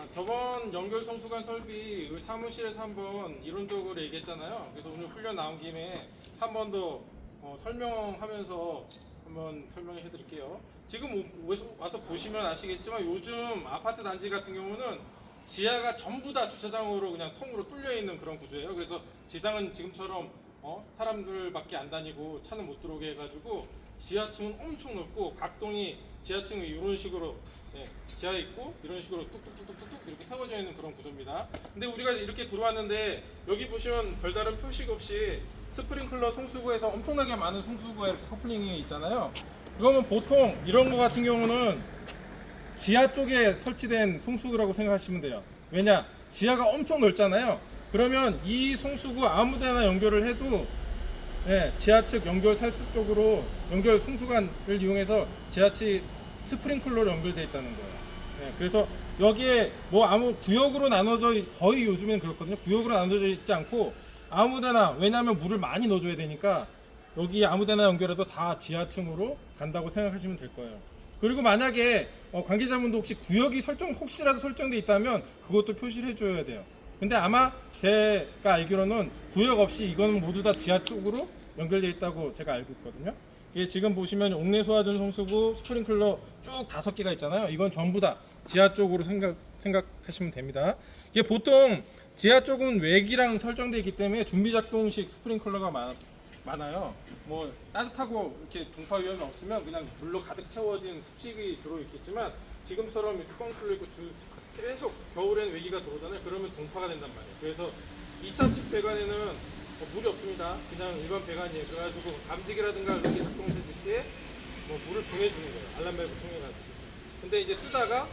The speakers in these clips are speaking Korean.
저번 연결 성수관 설비 우리 사무실에서 한번 이론적으로 얘기했잖아요. 그래서 오늘 훈련 나온 김에 한 번 더 설명하면서 한번 설명해 드릴게요. 지금 와서 보시면 아시겠지만 요즘 아파트 단지 같은 경우는 지하가 전부 다 주차장으로 그냥 통으로 뚫려 있는 그런 구조예요. 그래서 지상은 지금처럼 사람들밖에 안 다니고 차는 못 들어오게 해가지고 지하층은 엄청 높고 각 동이 지하층이 이런 식으로 지하에 있고 이런 식으로 뚝뚝뚝뚝뚝 이렇게 세워져 있는 그런 구조입니다. 근데 우리가 이렇게 들어왔는데 여기 보시면 별다른 표식 없이 스프링클러 송수구에서 엄청나게 많은 송수구가 이렇게 커플링이 있잖아요. 이거는 보통 이런 거 같은 경우는 지하 쪽에 설치된 송수구라고 생각하시면 돼요. 왜냐? 지하가 엄청 넓잖아요. 그러면 이 송수구 아무데나 연결을 해도 지하측 연결 살수 쪽으로 연결 송수관을 이용해서 지하측 스프링클러로 연결되어 있다는 거예요. 그래서 여기에 뭐 아무 구역으로 나눠져 거의 요즘엔 그렇거든요. 구역으로 나눠져 있지 않고 아무데나, 왜냐하면 물을 많이 넣어줘야 되니까 여기 아무데나 연결해도 다 지하층으로 간다고 생각하시면 될 거예요. 그리고 만약에 관계자분도 혹시 구역이 혹시라도 설정돼 있다면 그것도 표시를 해줘야 돼요. 근데 아마 제가 알기로는 구역 없이 이거는 모두 다 지하 쪽으로 연결되어 있다고 제가 알고 있거든요. 이게 지금 보시면 옥내 소화전 송수구 스프링클러 쭉 5개가 있잖아요. 이건 전부 다 지하 쪽으로 생각하시면 됩니다. 이게 보통 지하 쪽은 외기랑 설정되어 있기 때문에 준비 작동식 스프링클러가 많아요. 뭐 따뜻하고 이렇게 동파 위험이 없으면 그냥 물로 가득 채워진 습식이 주로 있겠지만 지금처럼 이렇게 뻥 뚫려 있고 계속 겨울엔 외기가 들어오잖아요. 그러면 동파가 된단 말이에요. 그래서 2차 측 배관에는 물이 없습니다. 그냥 일반 배관이에요. 그래가지고 감지기라든가 이렇게 작동해주시에 물을 보내주는 거예요. 알람 밸브 통해가지고. 근데 이제 쓰다가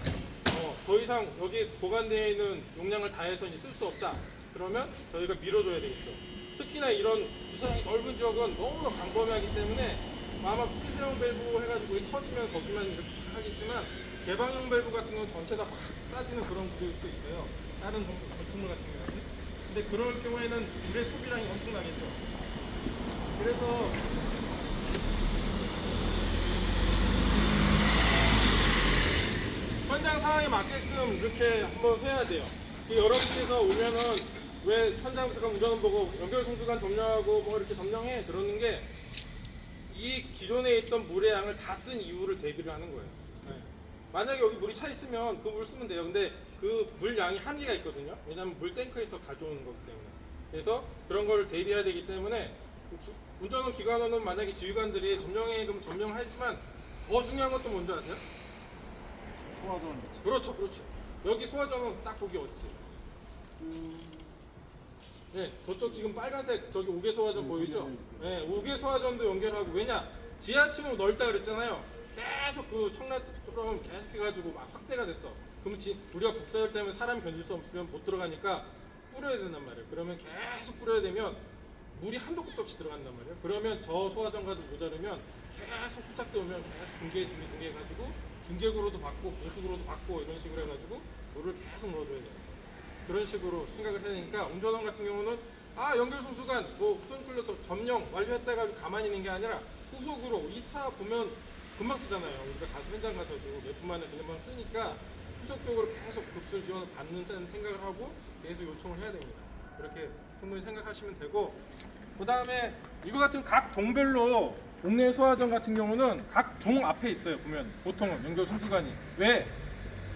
더 이상 여기 보관되어 있는 용량을 다해서 이제 쓸 수 없다. 그러면 저희가 밀어줘야 되겠죠. 특히나 이런 주차장이 넓은 지역은 너무나 광범위하기 때문에 아마 폐쇄형 밸브 해가지고 터지면 거기만 이렇게 하겠지만 개방형 밸브 같은 경우는 전체 다 확 빠지는 그런 구조일 수도 있어요. 다른 건축물 같은 경우는. 근데 그럴 경우에는 물의 소비량이 엄청나겠죠. 그래서 현장 상황에 맞게끔 이렇게 한번 해야 돼요. 여러분께서 오면은 왜 현장 잠깐 운전을 보고 연결 송수관 점령하고 뭐 이렇게 점령해 그러는 게 이 기존에 있던 물의 양을 다 쓴 이유를 대비를 하는 거예요. 만약에 여기 물이 차 있으면 그 물 쓰면 돼요. 근데 그 물 양이 한계가 있거든요. 왜냐하면 물 탱크에서 가져오는 거기 때문에. 그래서 그런 걸 대비해야 되기 때문에 운전원 기관원은 만약에 지휘관들이 점령해 그럼 점령하지만 더 중요한 것도 뭔지 아세요? 소화전. 그렇죠. 여기 소화전은 딱 거기 어디 있어요? 저쪽 지금 빨간색 저기 5개 소화전 보이죠? 5개 소화전도 연결하고. 왜냐? 지하층은 넓다 그랬잖아요. 계속 그 청라처럼 계속 해가지고 막 확대가 됐어. 그러면 우리가 복사열 때문에 사람 견딜 수 없으면 못 들어가니까 뿌려야 된단 말이에요. 그러면 계속 뿌려야 되면 물이 한도 끝도 없이 들어간단 말이에요. 그러면 저 소화전 가지고 모자르면 계속 후착돼 오면 계속 중계 해가지고 중계구로도 받고 공수구로도 받고 이런 식으로 해가지고 물을 계속 넣어줘야 돼요. 그런 식으로 생각을 해야 되니까 운전원 같은 경우는 연결 송수관 스프링클러서 점령 완료했다 해가지고 가만히 있는 게 아니라 후속으로 2차 보면 금방 쓰잖아요. 우리가 현장 가서도 몇 분 만에 금방 쓰니까 후속적으로 계속 급술 지원을 받는다는 생각을 하고 계속 요청을 해야 됩니다. 그렇게 충분히 생각하시면 되고, 그 다음에 이거 같은 각 동별로 옥내 소화전 같은 경우는 각 동 앞에 있어요. 보면 보통은 연결 송수관이 왜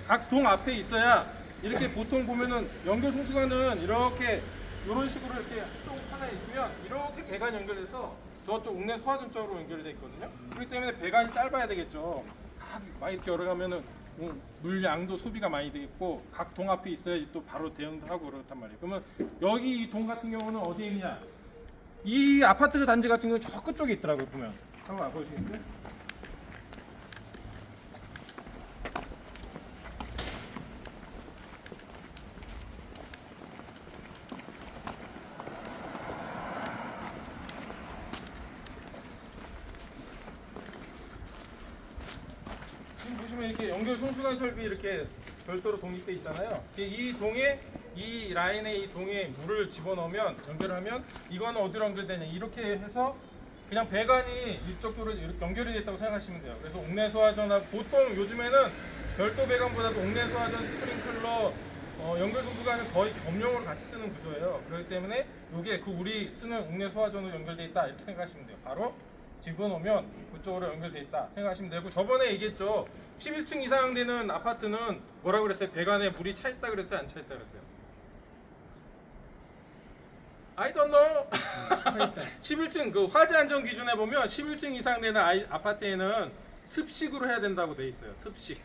각 동 앞에 있어야 이렇게 보통 보면은 연결 송수관은 이렇게 이런 식으로 이렇게 쪽 하나 있으면 이렇게 배관 연결돼서 저쪽 옥내 소화전 쪽으로 연결되어 있거든요. 그렇기 때문에 배관이 짧아야 되겠죠. 막 이렇게 열어가면은 물량도 소비가 많이 되겠고 각 동 앞에 있어야지 또 바로 대응도 하고 그렇단 말이에요. 그러면 여기 이 동 같은 경우는 어디에 있냐? 이 아파트 단지 같은 경우는 저 끝쪽에 있더라고요. 보면 한번 보시겠어요? 지금 보시면 이렇게 연결 송수관 설비 이렇게 별도로 독립돼 있잖아요. 이 동에 이 라인에 이 동에 물을 집어넣으면 연결하면 이거는 어디로 연결되냐 이렇게 해서 그냥 배관이 이쪽으로 이렇게 연결이 됐다고 생각하시면 돼요. 그래서 옥내 소화전하고 보통 요즘에는 별도 배관보다도 옥내 소화전 스프링클러 그래서 연결 송수관은 거의 겸용으로 같이 쓰는 구조예요. 그렇기 때문에 이게 그 우리 쓰는 옥내 소화전으로 연결돼 있다 이렇게 생각하시면 돼요. 바로 집어넣으면 그쪽으로 연결돼 있다 생각하시면 되고, 저번에 얘기했죠. 11층 이상 되는 아파트는 뭐라고 그랬어요? 배관에 물이 차 있다 그랬어요? 안 차 있다 그랬어요? I don't know. 11층 그 화재 안전 기준에 보면 11층 이상 되는 아파트에는 습식으로 해야 된다고 돼 있어요. 습식.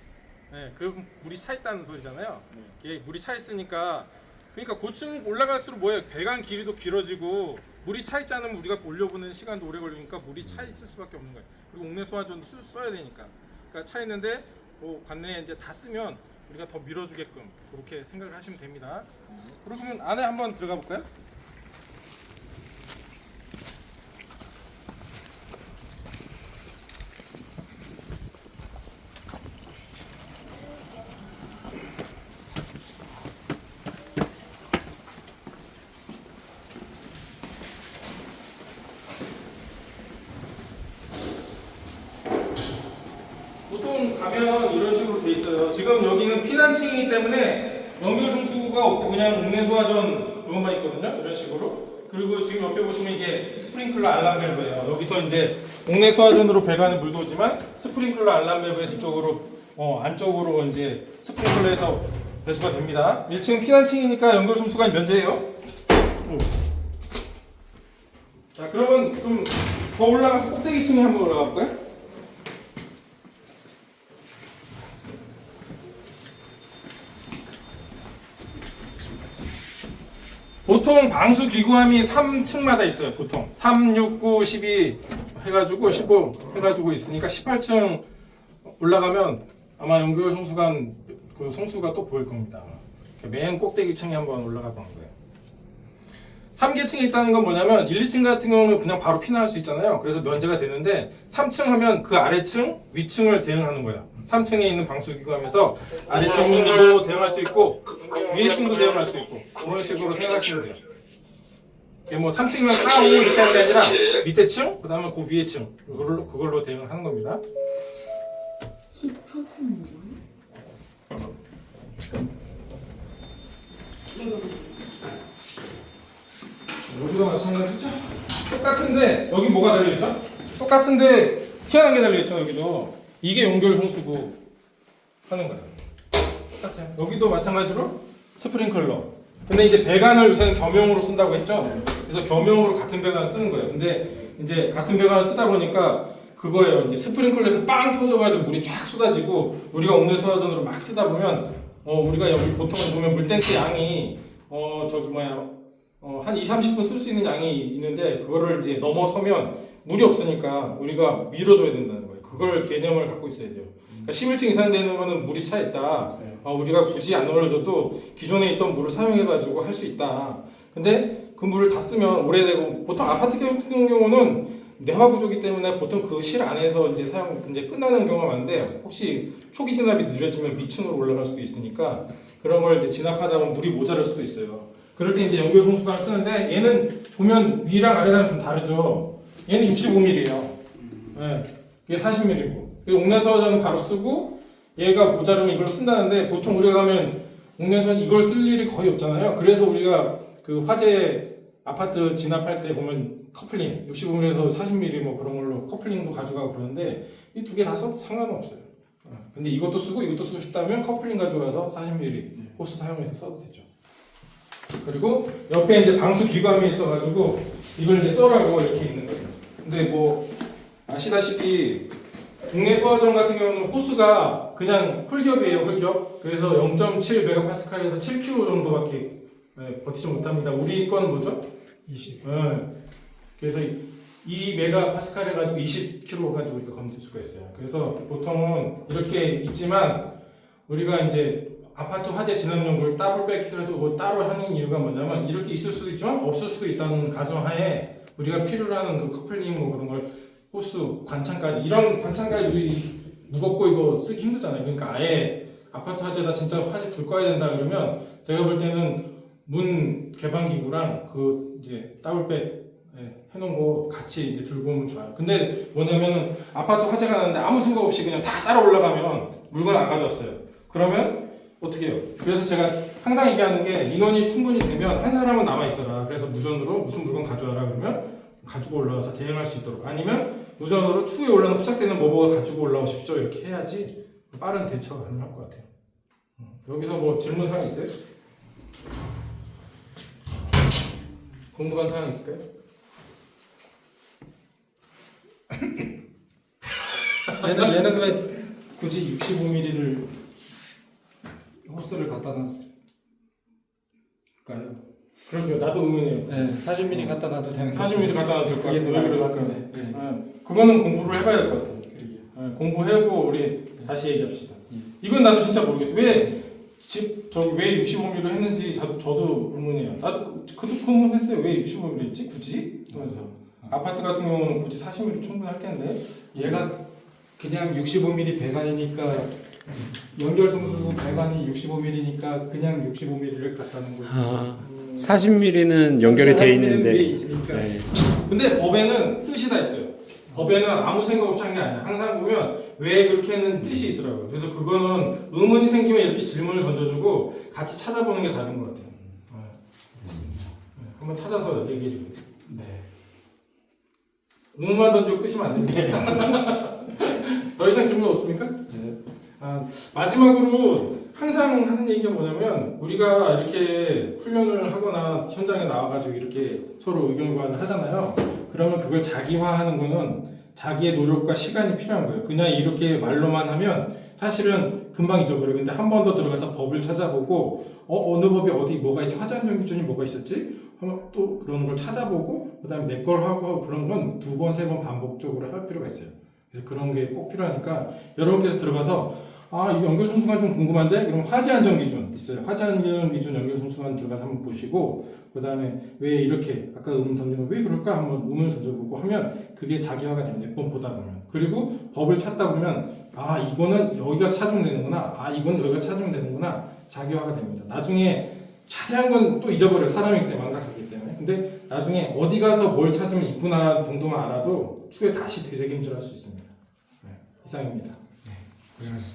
네, 그 물이 차 있다는 소리잖아요. 이게 물이 차 있으니까, 그러니까 고층 올라갈수록 뭐예요? 배관 길이도 길어지고 물이 차 있지 않으면 우리가 올려보내는 시간도 오래 걸리니까 물이 차 있을 수밖에 없는 거예요. 그리고 옥내 소화전도 써야 되니까. 그러니까 차 있는데 관내에 이제 다 쓰면 우리가 더 밀어주게끔 그렇게 생각을 하시면 됩니다. 그러면 안에 한번 들어가 볼까요? 보통 가면 이런 식으로 돼 있어요. 지금 여기는 피난층이기 때문에 연결 송수구가 없고 그냥 옥내 소화전 그것만 있거든요. 이런 식으로. 그리고 지금 옆에 보시면 이게 스프링클러 알람 밸브예요. 여기서 이제 옥내 소화전으로 배관에 물 들어오지만 스프링클러 알람 밸브에서 이쪽으로 안쪽으로 이제 스프링클러에서 배수가 됩니다. 1층 피난층이니까 연결 송수관이 면제예요. 자, 그러면 좀 더 올라가서 꼭대기층에 한번 올라가 볼까요? 보통 방수 기구함이 3층마다 있어요. 보통 3, 6, 9, 12 해가지고 15 해가지고 있으니까 18층 올라가면 아마 연결 송수관 그 송수가 또 보일 겁니다. 맨 꼭대기 층에 한번 올라가 보는 거예요. 3계층에 있다는 건 뭐냐면 1, 2층 같은 경우는 그냥 바로 피난할 수 있잖아요. 그래서 면제가 되는데 3층 하면 그 아래층, 위층을 대응하는 거예요. 3층에 있는 방수기구함에서 아래층도 대응할 수 있고 위에 층도 대응할 수 있고 그런 식으로 생각하시면 돼요. 뭐 3층이면 4, 5 이렇게 하는 게 아니라 밑에 층, 그 다음에 그 위에 층 그걸로 대응을 하는 겁니다. 18층은 여기도 마찬가지죠? 똑같은데 여기 뭐가 달려있죠? 똑같은데 희한한 게 달려있죠. 여기도 이게 연결 송수구 하는 거예요. 똑같아요. 여기도 마찬가지로 스프링클러. 근데 이제 배관을 요새는 겸용으로 쓴다고 했죠. 그래서 겸용으로 같은 배관을 쓰는 거예요. 근데 이제 같은 배관을 쓰다 보니까 그거예요. 이제 스프링클러에서 빵 터져가지고 물이 쫙 쏟아지고 우리가 옥내 소화전으로 막 쓰다 보면 우리가 여기 보통 보면 물탱크 양이 한 2, 30분 쓸 수 있는 양이 있는데 그거를 이제 넘어서면 물이 없으니까 우리가 밀어줘야 된다는 거예요. 그걸 개념을 갖고 있어야 돼요. 그러니까 11층 이상 되는 거는 물이 차 있다. 우리가 굳이 안 올려줘도 기존에 있던 물을 사용해가지고 할 수 있다. 근데 그 물을 다 쓰면 오래되고 보통 아파트 같은 경우는 내화 구조기 때문에 보통 그 실 안에서 이제 사용 이제 끝나는 경우가 많은데 혹시 초기 진압이 늦어지면 위층으로 올라갈 수도 있으니까 그런 걸 이제 진압하다 보면 물이 모자랄 수도 있어요. 그럴 때 이제 연결 송수관을 쓰는데 얘는 보면 위랑 아래랑 좀 다르죠. 얘는 65mm예요. 네, 이게 40mm고. 옥내 소화전은 바로 쓰고 얘가 모자르면 이걸로 쓴다는데 보통 우리가 가면 옥내 소화전 이걸 쓸 일이 거의 없잖아요. 그래서 우리가 그 화재 아파트 진압할 때 보면 커플링 65mm에서 40mm 뭐 그런 걸로 커플링도 가져가고 그러는데 이 두 개 다 써도 상관은 없어요. 근데 이것도 쓰고 이것도 쓰고 싶다면 커플링 가져가서 40mm 호스 사용해서 써도 되죠. 그리고 옆에 이제 방수 기관이 있어가지고 이걸 이제 써라고 이렇게 있는 거예요. 근데 뭐 아시다시피 옥내 소화전 같은 경우는 호스가 그냥 홀겹이에요, 홀겹. 그래서 0.7메가파스칼에서 7kg 정도밖에 버티지 못합니다. 우리 건 뭐죠? 20. 그래서 2메가파스칼 해가지고 20kg 가지고 우리가 건들 수가 있어요. 그래서 보통은 이렇게 있지만 우리가 이제 아파트 화재 진압용을 더블백 해가지고 따로 하는 이유가 뭐냐면 이렇게 있을 수도 있지만 없을 수도 있다는 가정하에 우리가 필요로 하는 그 커플링 뭐 그런 걸 호스 관창까지 이런 관창까지 우리 무겁고 이거 쓰기 힘들잖아요. 그러니까 아예 아파트 화재다 진짜 화재 불 꺼야 된다 그러면 제가 볼 때는 문 개방 기구랑 그 이제 더블백 해놓은 거 같이 이제 들고 오면 좋아요. 근데 뭐냐면은 아파트 화재가 났는데 아무 생각 없이 그냥 다 따라 올라가면 물건 안 가져왔어요. 그러면 어떻게 해요? 그래서 제가 항상 얘기하는 게 인원이 충분히 되면 한 사람은 남아 있어라. 그래서 무전으로 무슨 물건 가져와라 그러면 가지고 올라와서 대응할 수 있도록, 아니면 무전으로 추후에 올라오는 후작되는 뭐가 가지고 올라오십시오 이렇게 해야지 빠른 대처가 가능할 것 같아요. 여기서 뭐 질문 사항 있어요? 궁금한 사항 있을까요? 얘는 왜 굳이 65mm를 호스를 갖다 놨을까요? 그러게요. 나도 의문이에요. 네, 40mm 갖다 놔도 되는 40mm 갖다 놔도 될 것 그게 같아요. 더 왜 나을 것 그럴까요? 같은데. 네. 그거는 공부를 해봐야 될 것 같아요. 그러게요. 공부하고 우리 다시 얘기합시다. 이건 나도 진짜 모르겠어요. 왜 65mm로 했는지 저도 의문이에요. 나도 그도 의문했어요. 왜 65mm 했지? 굳이? 하면서 아파트 같은 경우는 굳이 40mm 충분할 텐데. 얘가 그냥 65mm 배관이니까 연결 성수 배관이 65mm니까 그냥 65mm를 갖다 놓은 거예요. 40mm는 연결이 돼 40mm 는 위에 있는데. 있으니까. 네. 근데 법에는 뜻이 다 있어요. 법에는 아무 생각 없이 한 게 아니야. 항상 보면 왜 그렇게 했는지 뜻이 있더라고요. 그래서 그거는 의문이 생기면 이렇게 질문을 던져주고 같이 찾아보는 게 다른 것 같아요. 한번 찾아서 얘기해 주세요. 네. 의문만 던지고 끄시면 안 됩니다. 더 이상 질문 없습니까? 네. 마지막으로 항상 하는 얘기가 뭐냐면, 우리가 이렇게 훈련을 하거나 현장에 나와가지고 이렇게 서로 의견 교환을 하잖아요. 그러면 그걸 자기화하는 거는 자기의 노력과 시간이 필요한 거예요. 그냥 이렇게 말로만 하면 사실은 금방 잊어버려요. 근데 한 번 더 들어가서 법을 찾아보고 어느 법이 어디 뭐가 있지? 화재안전 기준이 뭐가 있었지? 하면 또 그런 걸 찾아보고 그다음에 내 걸 하고, 그런 건 2번, 3번 반복적으로 할 필요가 있어요. 그래서 그런 게 꼭 필요하니까 여러분께서 들어가서 이 연결 성수관 좀 궁금한데? 그럼 화재 안전 기준 있어요. 화재 안전 기준 연결 성수관 들어가서 한번 보시고, 그 다음에 왜 이렇게 아까 의문 던지면 왜 그럴까 한번 의문을 던져보고 하면 그게 자기화가 됩니다. 몇 번 보다 보면. 그리고 법을 찾다 보면 이거는 여기가 찾으면 되는구나. 이건 여기가 찾으면 되는구나. 자기화가 됩니다. 나중에 자세한 건 또 잊어버려요. 사람이기 때문에, 망각하기 때문에. 근데 나중에 어디 가서 뭘 찾으면 있구나 정도만 알아도 추후에 다시 되새김질할 수 있습니다. 이상입니다. 고생하셨습니다.